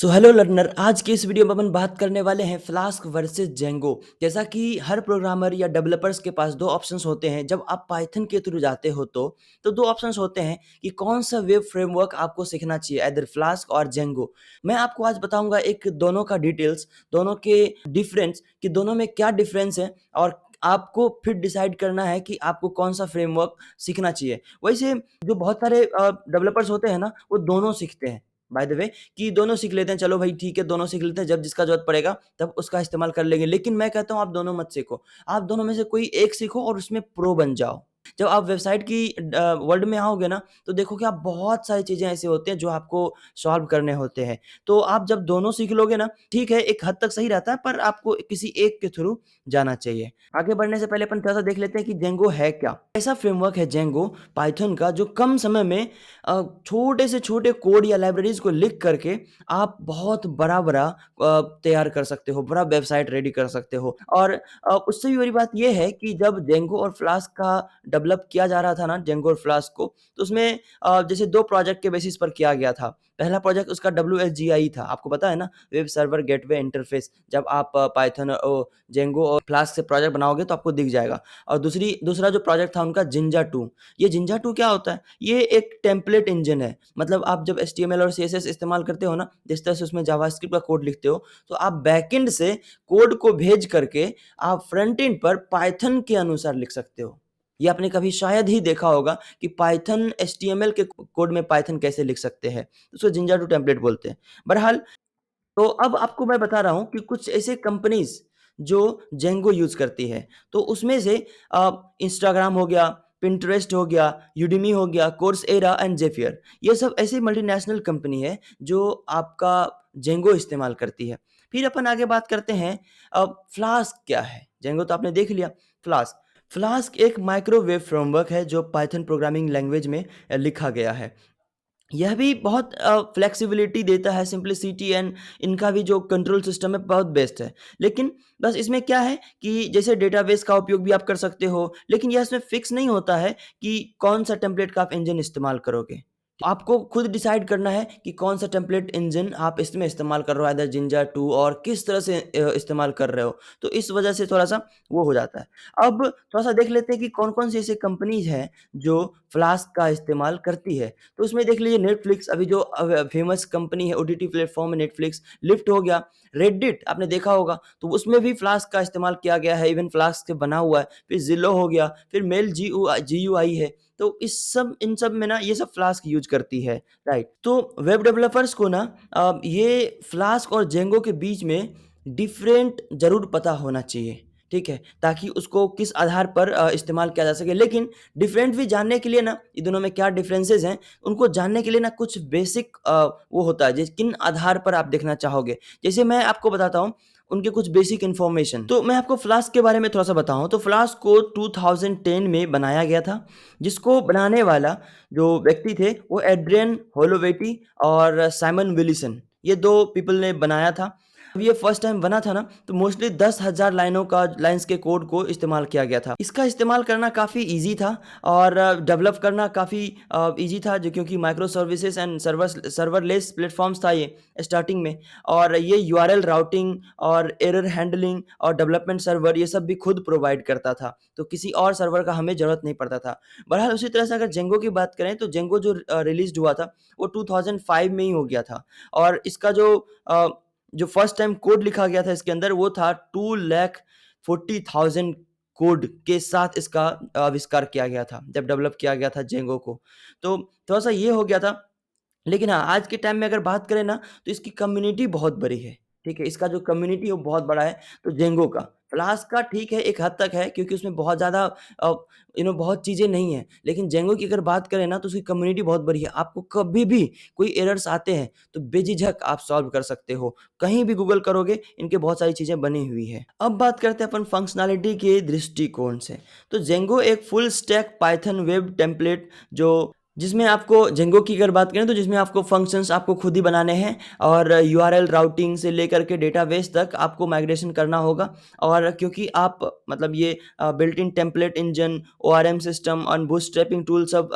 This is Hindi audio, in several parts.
सो हेलो लर्नर, आज की इस वीडियो में अपन बात करने वाले हैं फ्लास्क वर्सेस जेंगो। जैसा कि हर प्रोग्रामर या डेवलपर्स के पास दो ऑप्शंस होते हैं जब आप पाइथन के थ्रू जाते हो तो दो ऑप्शंस होते हैं कि कौन सा वेब फ्रेमवर्क आपको सीखना चाहिए, इधर फ्लास्क और जेंगो। मैं आपको आज बताऊंगा एक दोनों का डिटेल्स, दोनों के डिफरेंस, कि दोनों में क्या डिफरेंस है, और आपको फिर डिसाइड करना है कि आपको कौन सा फ्रेमवर्क सीखना चाहिए। वैसे जो बहुत सारे डेवलपर्स होते हैं ना, वो दोनों सीखते हैं, बाय द वे, कि दोनों सीख लेते हैं। चलो भाई ठीक है, दोनों सीख लेते हैं, जब जिसका ज़रूरत पड़ेगा तब उसका इस्तेमाल कर लेंगे। लेकिन मैं कहता हूँ आप दोनों मत सीखो, आप दोनों में से कोई एक सीखो और उसमें प्रो बन जाओ। जब आप वेबसाइट की वर्ल्ड में आओगे ना, तो देखोगे आप बहुत सारी चीज़ें ऐसे होते हैं जो आपको सॉल्व करने होते हैं। तो आप जब दोनों सीख लोगे ना, ठीक है, एक हद तक सही रहता है, पर आपको किसी एक के थ्रू जाना चाहिए। आगे बढ़ने से पहले अपन थोड़ा-सा देख लेते हैं कि जेंगो है क्या? ऐसा फ्रेमवर्क है जेंगो पाइथन का, जो कम समय में छोटे से छोटे कोड या लाइब्रेरीज को लिख करके आप बहुत बड़ा-बड़ा तैयार कर सकते हो, बड़ा वेबसाइट रेडी कर सकते हो। और उससे भी बड़ी बात ये है कि जब जेंगो और फ्लास्क का डेवलप किया जा रहा था ना, जेंगो और फ्लास्क को, तो उसमें जैसे 2 प्रोजेक्ट के बेसिस पर किया गया था। पहला प्रोजेक्ट उसका WSGI था, आपको पता है ना, वेब सर्वर गेटवे इंटरफेस। जब आप पाइथन जेंगो और फ्लास्क से प्रोजेक्ट बनाओगे तो आपको दिख जाएगा। और दूसरा जो प्रोजेक्ट था उनका जिंजा 2। ये जिंजा 2 क्या होता है? ये एक टेम्पलेट इंजन है। मतलब आप जब HTML और CSS इस्तेमाल करते हो ना, जिस तरह से उसमें जावास्क्रिप्ट का कोड लिखते हो, तो आप बैकएंड से कोड को भेज करके आप फ्रंट एंड पर पाइथन के अनुसार लिख सकते हो। ये आपने कभी शायद ही देखा होगा कि पाइथन HTML के कोड में पाइथन कैसे लिख सकते हैं। उसको जिंजा 2 टेम्पलेट बोलते हैं। बहरहाल, तो अब आपको मैं बता रहा हूँ कि कुछ ऐसे कंपनीज़ जो जेंगो यूज़ करती है। तो उसमें से इंस्टाग्राम हो गया, पिंटरेस्ट हो गया, यूडेमी हो गया, कोर्सेरा एंड ज़ेफियर। ये सब ऐसी मल्टीनेशनल कंपनी है जो आपका जेंगो इस्तेमाल करती है। फिर अपन आगे बात करते हैं, फ्लास्क क्या है? जेंगो तो आपने देख लिया। फ्लास्क फ्लास्क एक माइक्रोवेव फ्रेमवर्क है जो पाइथन प्रोग्रामिंग लैंग्वेज में लिखा गया है। यह भी बहुत फ्लेक्सिबिलिटी देता है, सिंप्लिसिटी, एंड इनका भी जो कंट्रोल सिस्टम है बहुत बेस्ट है। लेकिन बस इसमें क्या है कि जैसे डेटाबेस का उपयोग भी आप कर सकते हो, लेकिन यह इसमें फिक्स नहीं होता है कि कौन-सा टेम्पलेट का आप इंजन इस्तेमाल करोगे। आपको खुद डिसाइड करना है कि कौन-सा टेम्पलेट इंजन आप इसमें इस्तेमाल कर रहे हो, आइदर जिंजा 2, और किस तरह से इस्तेमाल कर रहे हो। तो इस वजह से थोड़ा-सा वो हो जाता है। अब थोड़ा-सा देख लेते हैं कि कौन-कौन सी ऐसी कंपनीज़ हैं जो फ्लास्क का इस्तेमाल करती है। तो उसमें देख लीजिए नेटफ्लिक्स, अभी जो फेमस कंपनी है ओटीटी प्लेटफ़ॉर्म है नेटफ्लिक्स, लिफ्ट हो गया, रेडिट आपने देखा होगा, तो उसमें भी फ्लास्क का इस्तेमाल किया गया है, इवन फ्लास्क से बना हुआ है। फिर ज़िलो हो गया, फिर मेल जीयूआई है। तो इन सब में ना ये सब फ्लास्क यूज़ करती है, राइट? तो वेब डेवलपर्स को ना ये फ्लास्क और जेंगो के बीच में डिफरेंट ज़रूर पता होना चाहिए, ठीक है? ताकि उसको किस आधार पर इस्तेमाल किया जा सके। लेकिन डिफरेंट भी जानने के लिए ना, ये दोनों में क्या डिफरेंसेस हैं, उनको जानने के लिए ना कुछ बेसिक वो होता है, जिस किन आधार पर आप देखना चाहोगे। जैसे मैं आपको बताता हूँ उनके कुछ बेसिक इन्फॉर्मेशन। तो मैं आपको फ्लास्क के बारे में थोड़ा-सा बताऊँ, तो फ्लास्क को 2010 में बनाया गया था, जिसको बनाने वाला जो व्यक्ति थे वो एड्रियन होलोवेटी और साइमन विल्सन, ये 2 पीपल ने बनाया था। जब ये फर्स्ट टाइम बना था ना, तो मोस्टली 10,000 लाइन्स के कोड को इस्तेमाल किया गया था। इसका इस्तेमाल करना काफ़ी ईज़ी था, और डेवलप करना काफ़ी ईज़ी था, जो क्योंकि micro services and serverless platforms था ये स्टार्टिंग में। और ये यूआरएल राउटिंग और एरर हैंडलिंग और डेवलपमेंट सर्वर, ये सब भी खुद प्रोवाइड करता था। तो किसी और सर्वर का हमें ज़रूरत नहीं पड़ता था। बहरहाल, उसी तरह से अगर जेंगो की बात करें, तो जेंगो जो रिलीज़्ड हुआ था, वो 2005 में ही हो गया था। और इसका अ, जो फर्स्ट टाइम कोड लिखा गया था इसके अंदर, वो था 2,40,000 कोड के साथ इसका आविष्कार किया गया था, जब डेवलप किया गया था जेंगो को। तो थोड़ा-सा ये हो गया था। लेकिन हाँ, आज के टाइम में अगर बात करें ना, तो इसकी कम्युनिटी बहुत बड़ी है, ठीक है? इसका जो कम्युनिटी है वो बहुत बड़ा है। तो जेंगो का, फ्लास्क का ठीक है, एक हद तक है, क्योंकि उसमें बहुत ज़्यादा अ, बहुत चीज़ें नहीं हैं। लेकिन जेंगो की अगर बात करें ना, तो उसकी कम्युनिटी बहुत बड़ी है। आपको कभी भी कोई एरर्स आते हैं, तो बेझिझक आप सॉल्व कर सकते हो। कहीं भी गूगल करोगे, इनकी बहुत सारी चीज़ें बनी हुई है। अब बात करते हैं अपन फंक्शनैलिटी के दृष्टिकोण से। तो जेंगो एक full stack Python web template जो जिसमें आपको जेंगो की अगर बात करें तो जिसमें आपको फंक्शंस आपको खुद ही बनाने हैं और यूआरएल राउटिंग से लेकर के डेटाबेस तक आपको माइग्रेशन करना होगा। और क्योंकि आप मतलब ये built in template engine, ORM system और बूटस्ट्रैपिंग टूल सब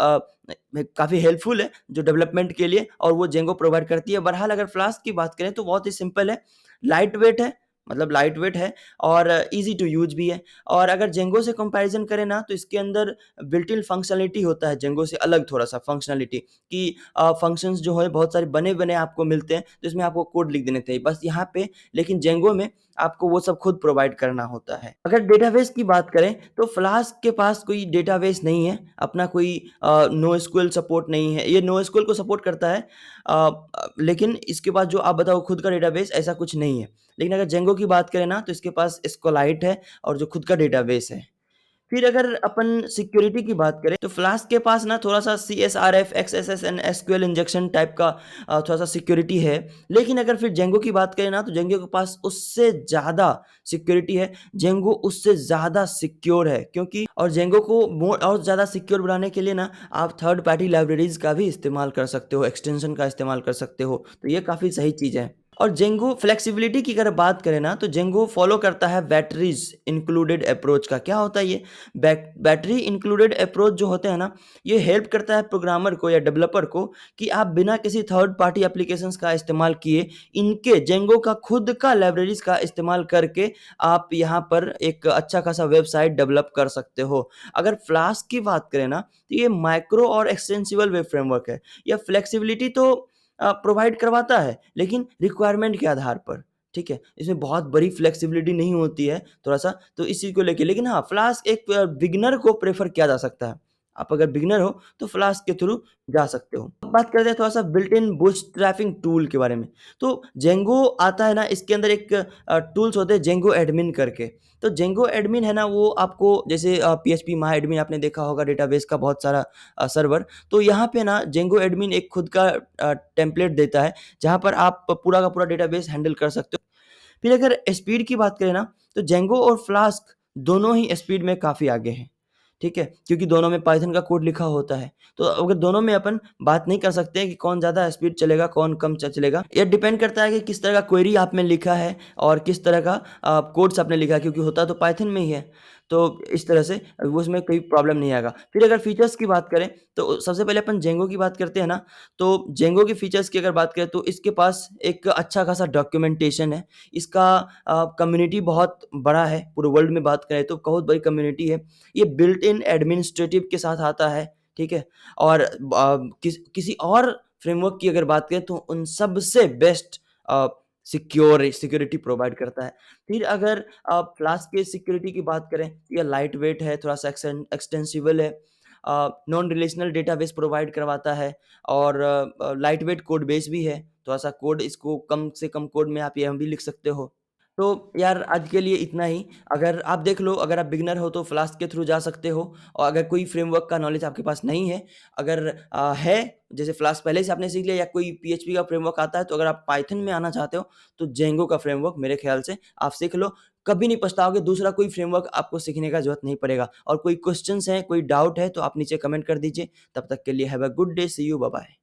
काफ़ी हेल्पफुल है जो डेवलपमेंट के लिए, और वो जेंगो प्रोवाइड करती है। बहरहाल अगर फ्लास्क की बात करें तो बहुत ही सिंपल है, लाइट वेट है, मतलब लाइट वेट है और ईज़ी टू यूज़ भी है। और अगर जेंगो से कंपैरिज़न करें ना तो इसके अंदर बिल्ट इन फंक्शनैलिटी होता है जेंगो से अलग थोड़ा-सा फंक्शनैलिटी कि फंक्शंस जो है बहुत सारे बने-बने आपको मिलते हैं, जिसमें आपको कोड लिख देने थे बस यहाँ पे, लेकिन जेंगो में आपको वो सब खुद प्रोवाइड करना होता है। अगर डेटाबेस की बात करें तो फ्लास्क के पास कोई डेटाबेस नहीं है, अपना कोई नोएसक्यूएल सपोर्ट नहीं है। ये नोएसक्यूएल को सपोर्ट करता है लेकिन इसके पास जो आप बताओ खुद का डेटाबेस ऐसा कुछ नहीं है। लेकिन अगर जेंगो की बात करें ना तो इसके पास एस्क्यूएलाइट है और जो खुद का डेटाबेस है। फिर अगर अपन सिक्योरिटी की बात करें तो फ्लास्क के पास ना थोड़ा-सा CSRF, XSS and SQL injection type का थोड़ा-सा सिक्योरिटी है। लेकिन अगर फिर जेंगो की बात करें ना तो जेंगो के पास उससे ज़्यादा सिक्योरिटी है। जेंगो उससे ज़्यादा सिक्योर है क्योंकि और जेंगो को मोर और ज़्यादा सिक्योर बनाने के लिए ना आप थर्ड पार्टी लाइब्रेरीज़ का भी इस्तेमाल कर सकते हो, एक्सटेंशन का इस्तेमाल कर सकते हो। तो ये काफ़ी सही चीज़ है। और जेंगो फ्लेक्सिबिलिटी की अगर बात करें ना तो जेंगो फॉलो करता है बैटरीज इंक्लूडेड अप्रोच का। क्या होता है ये? बैटरी इंक्लूडेड अप्रोच जो होते हैं ना, ये हेल्प करता है प्रोग्रामर को या डेवलपर को कि आप बिना किसी थर्ड पार्टी एप्लीकेशंस का इस्तेमाल किए इनके जेंगो का खुद का लाइब्रेरीज का इस्तेमाल करके आप यहाँ पर एक अच्छा खासा वेबसाइट डेवलप कर सकते हो। अगर फ्लास्क की बात करें ना तो ये माइक्रो और एक्सटेंसिबल वेब फ्रेमवर्क है। यह फ्लेक्सिबिलिटी तो प्रोवाइड करवाता है, लेकिन रिक्वायरमेंट के आधार पर, ठीक है? इसमें बहुत बड़ी फ्लेक्सिबिलिटी नहीं होती है थोड़ा-सा, तो इस चीज़ को लेके। लेकिन हाँ, फ्लास्क एक बिगिनर को प्रेफ़र किया जा सकता है। आप अगर बिगिनर हो, तो फ्लास्क के थ्रू जा सकते हो। अब बात करते हैं थोड़ा-सा बिल्ट इन बूटस्ट्रैपिंग टूल के बारे में। तो जेंगो आता है ना, इसके अंदर एक टूल्स होते हैं जेंगो एडमिन करके। तो जेंगो एडमिन है ना, वो आपको जैसे पीएचपी माय एडमिन आपने देखा होगा डेटाबेस का बहुत सारा सर्वर, तो यहाँ पे ना जेंगो एडमिन एक खुद का टेम्पलेट देता है, जहाँ पर आप पूरा का पूरा डेटाबेस हैंडल कर सकते हो। फिर अगर स्पीड की बात करें ना, तो जेंगो और फ्लास्क दोनों ही स्पीड में काफ़ी आगे हैं, ठीक है? क्योंकि दोनों में पाइथन का कोड लिखा होता है। तो अगर दोनों में अपन बात नहीं कर सकते हैं कि कौन ज़्यादा स्पीड चलेगा, कौन कम चलेगा। ये डिपेंड करता है कि किस तरह का क्वेरी आपने लिखा है और किस तरह का कोड्स आपने लिखा है, क्योंकि होता तो पाइथन में ही है। तो इस तरह से वो उसमें कोई प्रॉब्लम नहीं आएगा। फिर अगर फीचर्स की बात करें, तो सबसे पहले अपन जेंगो की बात करते हैं ना, तो जेंगो के फीचर्स की अगर बात करें तो इसके पास एक अच्छा खासा डॉक्यूमेंटेशन है। इसका कम्युनिटी बहुत बड़ा है, पूरे वर्ल्ड में बात करें तो बहुत बड़ी कम्युनिटी है। ये बिल्ट इन एडमिनिस्ट्रेटिव के साथ आता है, ठीक है? और किसी और फ्रेमवर्क की अगर बात करें तो उन सबसे बेस्ट सिक्योरिटी प्रोवाइड करता है। फिर अगर आप फ्लास्क की सिक्योरिटी की बात करें, ये लाइट वेट है, थोड़ा-सा एक्सटेंसिबल है, नॉन रिलेशनल डेटाबेस प्रोवाइड करवाता है और लाइट वेट कोड बेस भी है। थोड़ा-सा कोड इसको कम से कम कोड में आप ये भी लिख सकते हो। तो यार आज के लिए इतना ही। अगर आप देख लो, अगर आप बिगिनर हो तो फ्लास्क के थ्रू जा सकते हो, और अगर कोई फ्रेमवर्क का नॉलेज आपके पास नहीं है, अगर है जैसे फ्लास्क पहले से आपने सीख लिया या कोई पीएचपी का फ्रेमवर्क आता है, तो अगर आप पाइथन में आना चाहते हो तो जेंगो का फ्रेमवर्क मेरे ख्याल से आप सीख लो। कभी नहीं पछताओगे, दूसरा कोई फ्रेमवर्क आपको सीखने का ज़रूरत नहीं पड़ेगा। और कोई क्वेश्चन्स हैं, कोई डाउट है तो आप नीचे कमेंट कर दीजिए। तब तक के लिए have a good day, see you, bye bye.